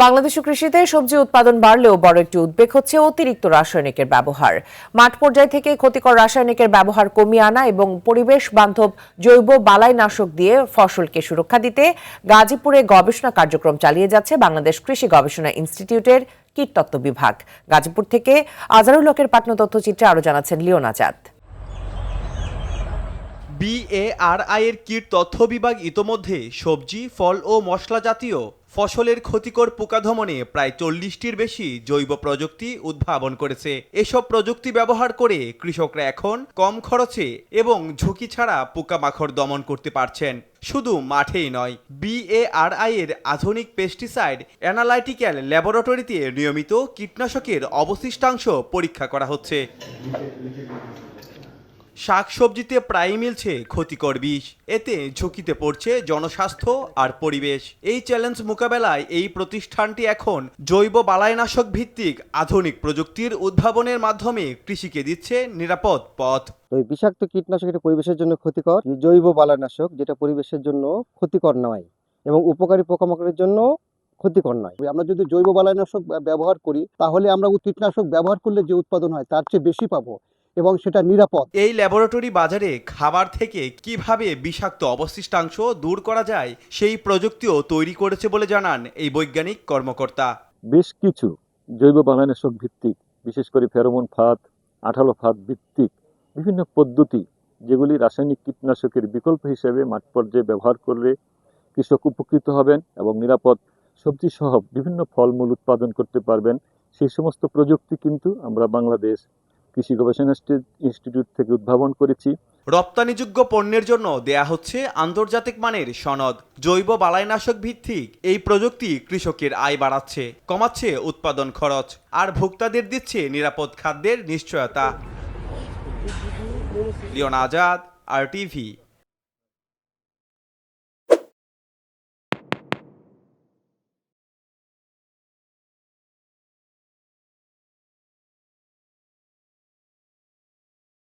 বাংলাদেশের কৃষিতে সবজি উৎপাদন বাড়লেও বড় একটি উদ্বেগ হচ্ছে অতিরিক্ত রাসায়নিকের ব্যবহার। মাঠ পর্যায় থেকে ক্ষতিকর রাসায়নিকের ব্যবহার কমিয়ে আনা এবং পরিবেশ বান্ধব জৈব বালাইনাশক দিয়ে ফসলকে সুরক্ষা দিতে গাজীপুরে গবেষণা কার্যক্রম চালিয়ে যাচ্ছে বাংলাদেশ কৃষি গবেষণা ইনস্টিটিউটের কীটতত্ত্ব বিভাগ। গাজীপুর থেকে আজহারুল হকের পাঠানো তথ্যচিত্রে আরো জানাচ্ছেন লিওন আজাদ। BARI এর কীট তথ্য বিভাগ ইতোমধ্যে সবজি, ফল ও মশলা জাতীয় ফসলের ক্ষতিকর পোকা দমনে প্রায় 40টির বেশি জৈব প্রযুক্তি উদ্ভাবন করেছে। এসব প্রযুক্তি ব্যবহার করে কৃষকরা এখন কম খরচে এবং ঝুঁকি ছাড়া পোকামাকড় দমন করতে পারছেন। শুধু মাঠেই নয়, BARI এর আধুনিক পেস্টিসাইড অ্যানালাইটিক্যাল ল্যাবরেটরিতে নিয়মিত কীটনাশকের অবশিষ্টাংশ পরীক্ষা করা হচ্ছে। শাকসবজিতে প্রায়ই মিলছে ক্ষতিকর বিষ, এতে ঝুঁকিতে পড়ছে জনস্বাস্থ্য আর পরিবেশ। এই চ্যালেঞ্জ মোকাবেলায় এই প্রতিষ্ঠানটি এখন জৈব বালাইনাশক ভিত্তিক আধুনিক প্রযুক্তির উদ্ভাবনের মাধ্যমে কৃষিকে দিচ্ছে নিরাপদ পথ। ওই বিষাক্ত কীটনাশক এটা পরিবেশের জন্য ক্ষতিকর, জৈব বালাইনাশক যেটা পরিবেশের জন্য ক্ষতিকর নয় এবং উপকারী পোকামাকড়ের জন্য ক্ষতিকর নয়। আমরা যদি জৈব বালাইনাশক ব্যবহার করি তাহলে আমরা কীটনাশক ব্যবহার করলে যে উৎপাদন হয় তার চেয়ে বেশি পাবো এবং সেটা নিরাপদ। এই ল্যাবরেটরি বাজারে খাবার থেকে কিভাবে বিষাক্ত অবশিষ্টাংশ দূর করা যায় সেই প্রযুক্তিও তৈরি করেছে বলে জানান এই বৈজ্ঞানিক কর্মকর্তা। বেশ কিছু জৈব বালাইনাশক ভিত্তিক, বিশেষ করে ফেরোমন ফাঁদ, আঠালো ফাঁদ ভিত্তিক বিভিন্ন পদ্ধতি, যেগুলি রাসায়নিক কীটনাশকের বিকল্প হিসেবে মাঠ পর্যায়ে ব্যবহার করলে কৃষক উপকৃত হবেন এবং নিরাপদ সবজি সহ বিভিন্ন ফলমূল উৎপাদন করতে পারবেন। সেই সমস্ত প্রযুক্তি কিন্তু আমরা বাংলাদেশ কৃষি গবেষণা ইনস্টিটিউট থেকে উদ্ভাবন করেছি। রপ্তানিযোগ্য পণ্যের জন্য দেয়া হচ্ছে আন্তর্জাতিক মানের সনদ। জৈব বালাইনাশক ভিত্তিক এই প্রযুক্তি কৃষকের আয় বাড়াচ্ছে, কমাচ্ছে উৎপাদন খরচ আর ভোক্তাদের দিচ্ছে নিরাপদ খাদ্যের নিশ্চয়তা। লিওন আজাদ, RTV।